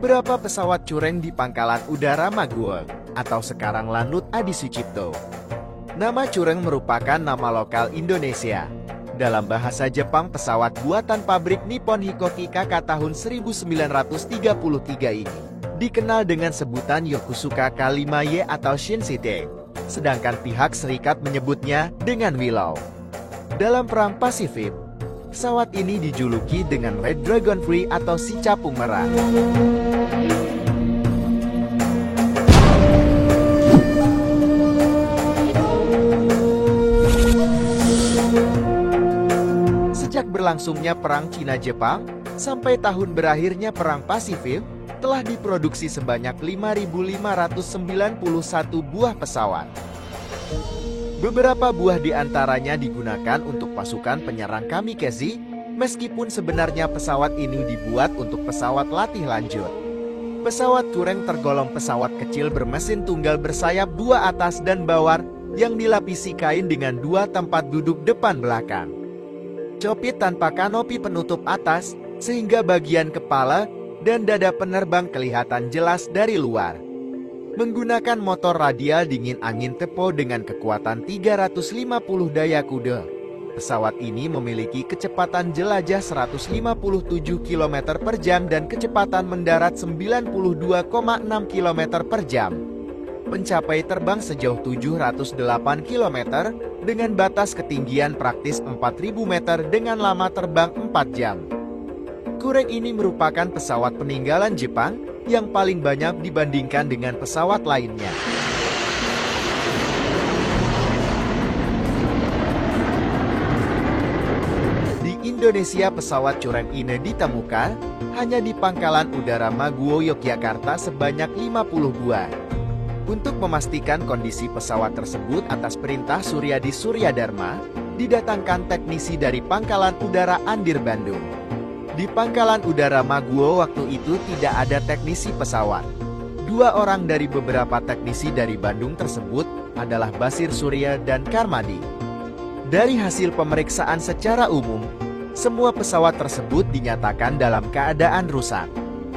beberapa pesawat Cureng di Pangkalan Udara Maguwo, atau sekarang Lanut Adi Sucipto. Nama Cureng merupakan nama lokal Indonesia. Dalam bahasa Jepang, pesawat buatan pabrik Nippon Hikoki KK tahun 1933 ini dikenal dengan sebutan Yokosuka K5Y atau Shinseite, sedangkan pihak serikat menyebutnya dengan Willow. Dalam Perang Pasifik, pesawat ini dijuluki dengan Red Dragon Free atau si capung merah. Sejak berlangsungnya Perang Cina-Jepang, sampai tahun berakhirnya Perang Pasifik, telah diproduksi sebanyak 5.591 buah pesawat. Beberapa buah di antaranya digunakan untuk pasukan penyerang kamikaze, meskipun sebenarnya pesawat ini dibuat untuk pesawat latih lanjut. Pesawat Cureng tergolong pesawat kecil bermesin tunggal bersayap dua atas dan bawah yang dilapisi kain dengan dua tempat duduk depan belakang. Cockpit tanpa kanopi penutup atas, sehingga bagian kepala dan dada penerbang kelihatan jelas dari luar. Menggunakan motor radial dingin angin Tepo dengan kekuatan 350 daya kuda. Pesawat ini memiliki kecepatan jelajah 157 km per jam dan kecepatan mendarat 92,6 km per jam. Mencapai terbang sejauh 708 km dengan batas ketinggian praktis 4.000 meter dengan lama terbang 4 jam. Cureng ini merupakan pesawat peninggalan Jepang yang paling banyak dibandingkan dengan pesawat lainnya. Di Indonesia, pesawat Cureng ini ditemukan hanya di Pangkalan Udara Maguwo, Yogyakarta sebanyak 50 buah. Untuk memastikan kondisi pesawat tersebut atas perintah Suryadi Suryadharma, didatangkan teknisi dari Pangkalan Udara Andir Bandung. Di Pangkalan Udara Maguwo waktu itu tidak ada teknisi pesawat. Dua orang dari beberapa teknisi dari Bandung tersebut adalah Basir Surya dan Karmadi. Dari hasil pemeriksaan secara umum, semua pesawat tersebut dinyatakan dalam keadaan rusak,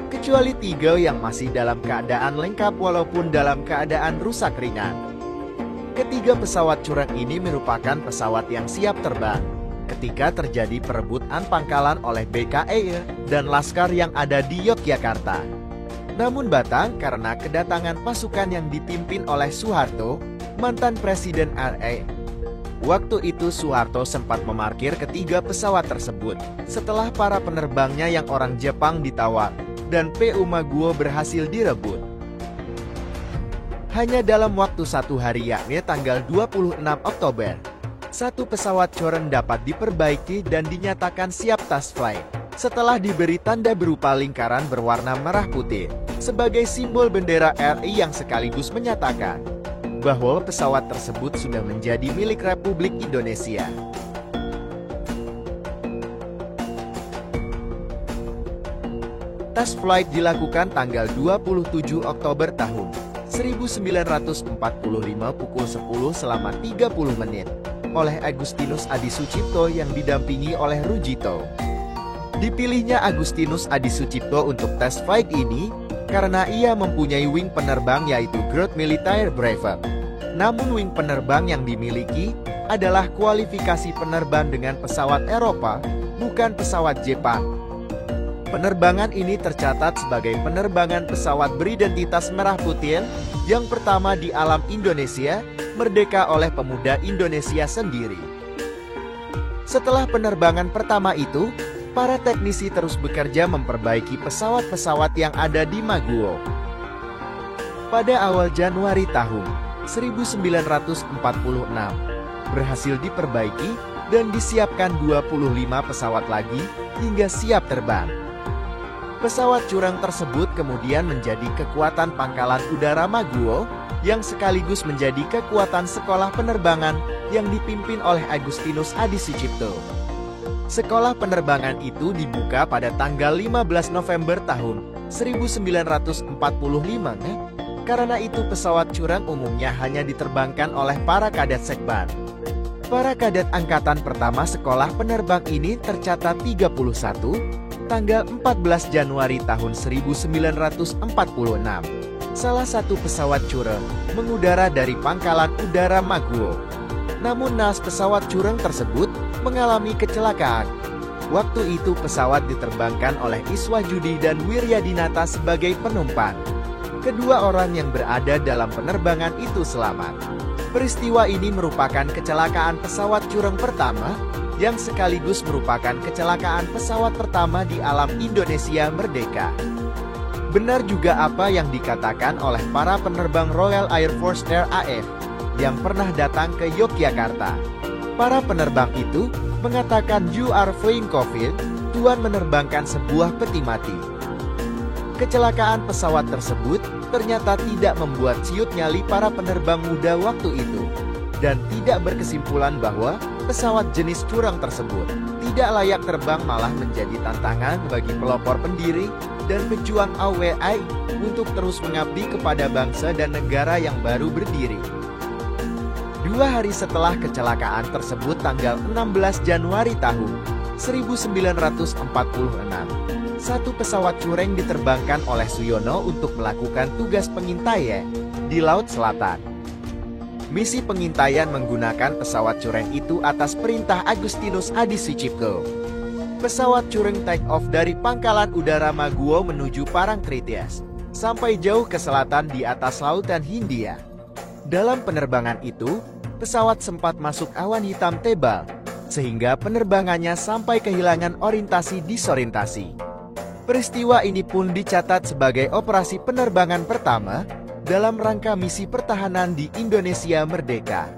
kecuali 3 yang masih dalam keadaan lengkap walaupun dalam keadaan rusak ringan. Ketiga pesawat Cureng ini merupakan pesawat yang siap terbang ketika terjadi perebutan pangkalan oleh BKI dan Laskar yang ada di Yogyakarta. Namun batal karena kedatangan pasukan yang dipimpin oleh Soeharto, mantan Presiden RI. Waktu itu Soeharto sempat memarkir ketiga pesawat tersebut setelah para penerbangnya yang orang Jepang ditawar dan PU Maguwo berhasil direbut. Hanya dalam waktu 1 hari yakni tanggal 26 Oktober, satu pesawat Cureng dapat diperbaiki dan dinyatakan siap test flight setelah diberi tanda berupa lingkaran berwarna merah putih sebagai simbol bendera RI yang sekaligus menyatakan bahwa pesawat tersebut sudah menjadi milik Republik Indonesia. Test flight dilakukan tanggal 27 Oktober tahun 1945 pukul 10 selama 30 menit. Oleh Agustinus Adi Sucipto yang didampingi oleh Rujito. Dipilihnya Agustinus Adi Sucipto untuk tes flight ini karena ia mempunyai wing penerbang yaitu Ground Militaire Brevet. Namun wing penerbang yang dimiliki adalah kualifikasi penerbang dengan pesawat Eropa, bukan pesawat Jepang. Penerbangan ini tercatat sebagai penerbangan pesawat beridentitas merah putih yang pertama di alam Indonesia, merdeka oleh pemuda Indonesia sendiri. Setelah penerbangan pertama itu, para teknisi terus bekerja memperbaiki pesawat-pesawat yang ada di Maguwo. Pada awal Januari tahun 1946, berhasil diperbaiki dan disiapkan 25 pesawat lagi hingga siap terbang. Pesawat Cureng tersebut kemudian menjadi kekuatan Pangkalan Udara Maguwo yang sekaligus menjadi kekuatan sekolah penerbangan yang dipimpin oleh Agustinus Adi Sucipto. Sekolah penerbangan itu dibuka pada tanggal 15 November tahun 1945. Karena itu pesawat Cureng umumnya hanya diterbangkan oleh para kadet sekban. Para kadet angkatan pertama sekolah penerbang ini tercatat 31, Tanggal 14 Januari tahun 1946, salah satu pesawat Cureng mengudara dari Pangkalan Udara Maguwo. Namun naas pesawat Cureng tersebut mengalami kecelakaan. Waktu itu pesawat diterbangkan oleh Iswajudi dan Wiryadinata sebagai penumpang. Kedua orang yang berada dalam penerbangan itu selamat. Peristiwa ini merupakan kecelakaan pesawat Cureng pertama, yang sekaligus merupakan kecelakaan pesawat pertama di alam Indonesia merdeka. Benar juga apa yang dikatakan oleh para penerbang Royal Air Force RAF yang pernah datang ke Yogyakarta. Para penerbang itu mengatakan "You are flying COVID", Tuan menerbangkan sebuah peti mati. Kecelakaan pesawat tersebut ternyata tidak membuat ciut nyali para penerbang muda waktu itu, dan tidak berkesimpulan bahwa pesawat jenis Cureng tersebut tidak layak terbang, malah menjadi tantangan bagi pelopor pendiri dan pejuang AWI untuk terus mengabdi kepada bangsa dan negara yang baru berdiri. 2 hari setelah kecelakaan tersebut, tanggal 16 Januari tahun 1946, satu pesawat Cureng diterbangkan oleh Suyono untuk melakukan tugas pengintaian di Laut Selatan. Misi pengintaian menggunakan pesawat Cureng itu atas perintah Agustinus Adi Sucipto. Pesawat Cureng take off dari Pangkalan Udara Maguwo menuju Parangtritis, sampai jauh ke selatan di atas Lautan Hindia. Dalam penerbangan itu, pesawat sempat masuk awan hitam tebal, sehingga penerbangannya sampai kehilangan orientasi disorientasi. Peristiwa ini pun dicatat sebagai operasi penerbangan pertama dalam rangka misi pertahanan di Indonesia merdeka.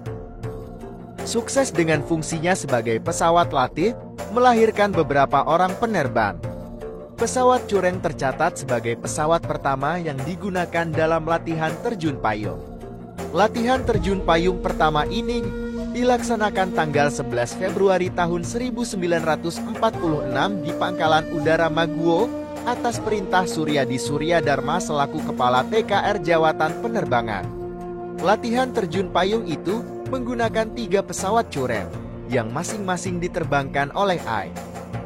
Sukses dengan fungsinya sebagai pesawat latih, melahirkan beberapa orang penerbang. Pesawat Cureng tercatat sebagai pesawat pertama yang digunakan dalam latihan terjun payung. Latihan terjun payung pertama ini dilaksanakan tanggal 11 Februari tahun 1946 di Pangkalan Udara Maguwo atas perintah Suryadi Suryadharma selaku Kepala TKR Jawatan Penerbangan. Latihan terjun payung itu menggunakan 3 pesawat Cureng yang masing-masing diterbangkan oleh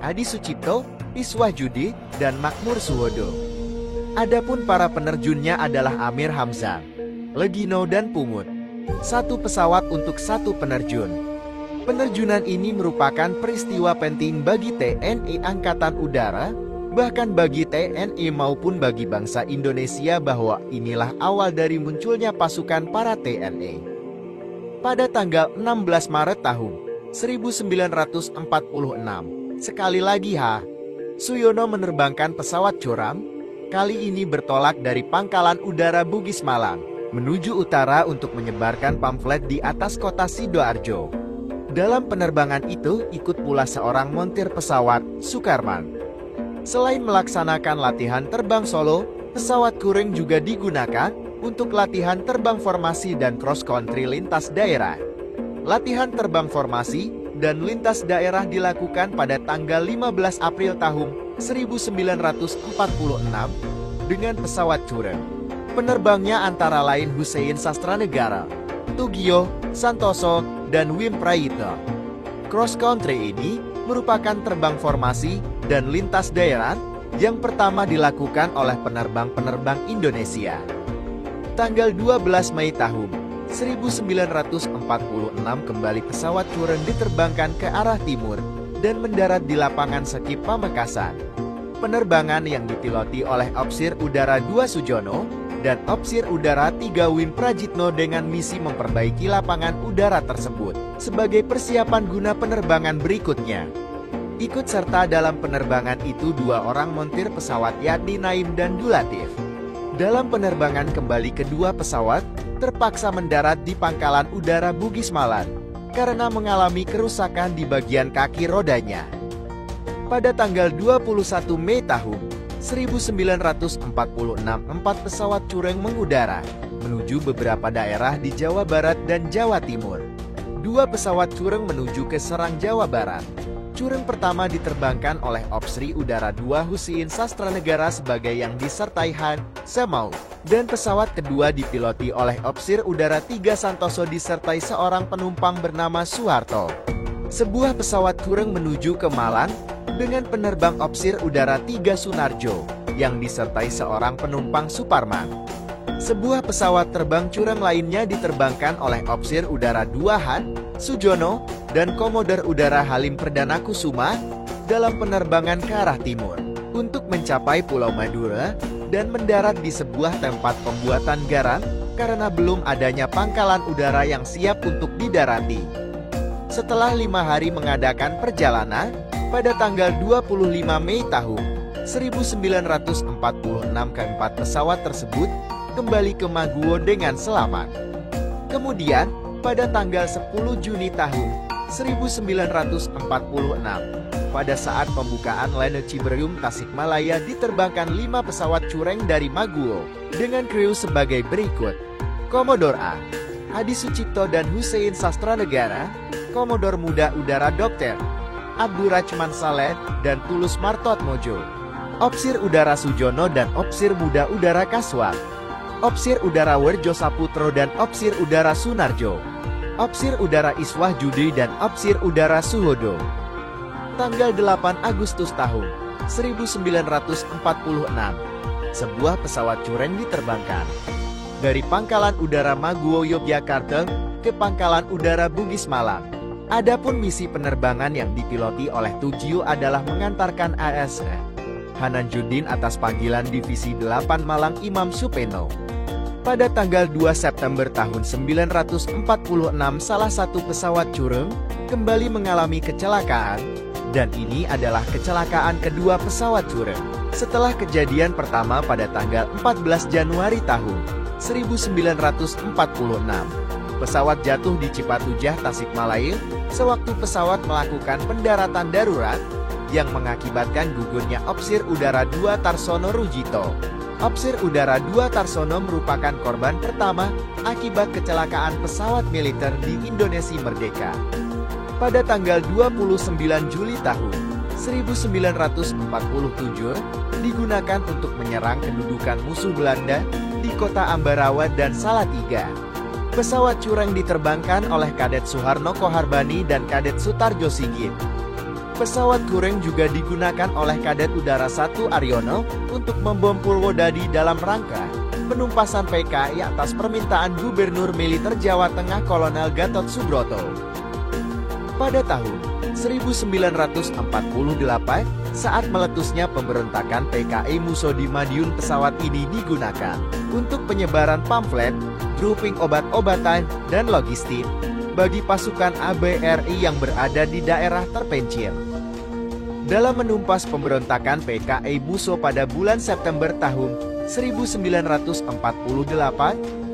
Adi Sucipto, Iswajudi, dan Makmur Suwodo. Adapun para penerjunnya adalah Amir Hamzah, Legino, dan Pungut. 1 pesawat untuk 1 penerjun. Penerjunan ini merupakan peristiwa penting bagi TNI Angkatan Udara, bahkan bagi TNI maupun bagi bangsa Indonesia, bahwa inilah awal dari munculnya pasukan para TNI. Pada tanggal 16 Maret tahun 1946, sekali lagi Suyono menerbangkan pesawat Cureng, kali ini bertolak dari Pangkalan Udara Bugis Malang, menuju utara untuk menyebarkan pamflet di atas kota Sidoarjo. Dalam penerbangan itu ikut pula seorang montir pesawat, Sukarman. Selain melaksanakan latihan terbang solo, pesawat Cureng juga digunakan untuk latihan terbang formasi dan cross country lintas daerah. Latihan terbang formasi dan lintas daerah dilakukan pada tanggal 15 April tahun 1946 dengan pesawat Cureng. Penerbangnya antara lain Hussein Sastranegara, Tugio, Santoso, dan Wim Prayitno. Cross country ini merupakan terbang formasi dan lintas daerah yang pertama dilakukan oleh penerbang-penerbang Indonesia. Tanggal 12 Mei tahun 1946 kembali pesawat Cureng diterbangkan ke arah timur dan mendarat di lapangan Sekip Pamekasan. Penerbangan yang dipiloti oleh Opsir Udara 2 Sujono dan Opsir Udara 3 Wim Prajitno dengan misi memperbaiki lapangan udara tersebut sebagai persiapan guna penerbangan berikutnya. Ikut serta dalam penerbangan itu 2 orang montir pesawat, yakni Naim dan Dulatif. Dalam penerbangan kembali, kedua pesawat terpaksa mendarat di Pangkalan Udara Bugis Malang karena mengalami kerusakan di bagian kaki rodanya. Pada tanggal 21 Mei tahun 1946, 4 pesawat Cureng mengudara menuju beberapa daerah di Jawa Barat dan Jawa Timur. 2 pesawat Cureng menuju ke Serang, Jawa Barat. Cureng pertama diterbangkan oleh Opsri Udara 2 Hussein Sastranegara sebagai yang disertai Han Semau, dan pesawat kedua dipiloti oleh Opsir Udara 3 Santoso disertai seorang penumpang bernama Soeharto. Sebuah pesawat Cureng menuju ke Malang dengan penerbang Opsir Udara 3 Sunarjo, yang disertai seorang penumpang Suparman. Sebuah pesawat terbang curang lainnya diterbangkan oleh Opsir Udara 2 Han Sujono dan Komodor Udara Halim Perdana Kusuma dalam penerbangan ke arah timur untuk mencapai Pulau Madura dan mendarat di sebuah tempat pembuatan garam karena belum adanya pangkalan udara yang siap untuk didarati. Setelah 5 hari mengadakan perjalanan, pada tanggal 25 Mei tahun 1946 keempat pesawat tersebut kembali ke Maguwo dengan selamat. Kemudian, pada tanggal 10 Juni tahun 1946, pada saat pembukaan Lene Ciberium Tasikmalaya diterbangkan 5 pesawat cureng dari Maguwo dengan kru sebagai berikut: Komodor A. Hadi Sucipto dan Hussein Sastranegara, Komodor Muda Udara Dr. Abdurrahman Saleh dan Tulus Martotmojo, Opsir Udara Sujono dan Opsir Muda Udara Kaswat, Opsir Udara Werjo Saputro dan Opsir Udara Sunarjo, Opsir Udara Iswah Judi dan Opsir Udara Suhodo. Tanggal 8 Agustus tahun 1946, sebuah pesawat cureng diterbangkan dari Pangkalan Udara Maguwo Yogyakarta ke Pangkalan Udara Bugis Malang. Adapun misi penerbangan yang dipiloti oleh Tugio adalah mengantarkan ASN Hananjuddin atas panggilan Divisi 8 Malang Imam Supeno. Pada tanggal 2 September tahun 1946, salah satu pesawat cureng kembali mengalami kecelakaan, dan ini adalah kecelakaan kedua pesawat cureng setelah kejadian pertama pada tanggal 14 Januari tahun 1946. Pesawat jatuh di Cipatujah, Tasikmalaya, sewaktu pesawat melakukan pendaratan darurat yang mengakibatkan gugurnya Opsir Udara 2 Tarsono Rujito. Opsir Udara 2 Tarsono merupakan korban pertama akibat kecelakaan pesawat militer di Indonesia Merdeka. Pada tanggal 29 Juli tahun 1947 digunakan untuk menyerang kedudukan musuh Belanda di kota Ambarawa dan Salatiga. Pesawat cureng diterbangkan oleh Kadet Suharno Koharbani dan Kadet Sutarjo Sigit. Pesawat cureng juga digunakan oleh Kadet Udara 1 Aryono untuk membom Purwodadi dalam rangka penumpasan PKI atas permintaan Gubernur Militer Jawa Tengah Kolonel Gatot Subroto. Pada tahun 1948, saat meletusnya pemberontakan PKI Musso di Madiun, pesawat ini digunakan untuk penyebaran pamflet, grouping obat-obatan, dan logistik bagi pasukan ABRI yang berada di daerah terpencil. Dalam menumpas pemberontakan PKI Musso pada bulan September tahun 1948,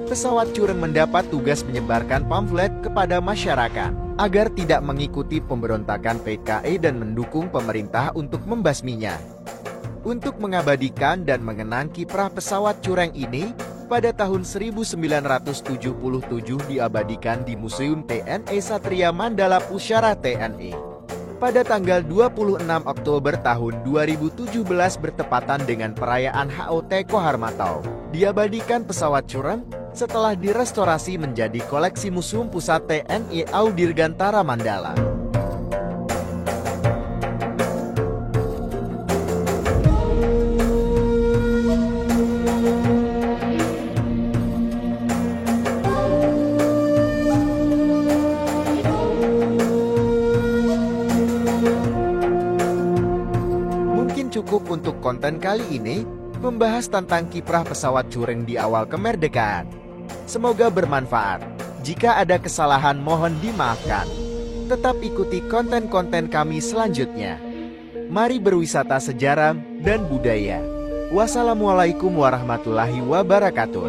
pesawat cureng mendapat tugas menyebarkan pamflet kepada masyarakat agar tidak mengikuti pemberontakan PKI dan mendukung pemerintah untuk membasminya. Untuk mengabadikan dan mengenang kiprah pesawat cureng ini, pada tahun 1977 diabadikan di Museum TNI Satria Mandala Pusara TNI. Pada tanggal 26 Oktober tahun 2017 bertepatan dengan perayaan HOT Koharmatau, diabadikan pesawat cureng setelah direstorasi menjadi koleksi Museum Pusat TNI AU Dirgantara Mandala. Mungkin cukup untuk konten kali ini, membahas tentang kiprah pesawat cureng di awal kemerdekaan. Semoga bermanfaat. Jika ada kesalahan mohon dimaafkan. Tetap ikuti konten-konten kami selanjutnya. Mari berwisata sejarah dan budaya. Wassalamualaikum warahmatullahi wabarakatuh.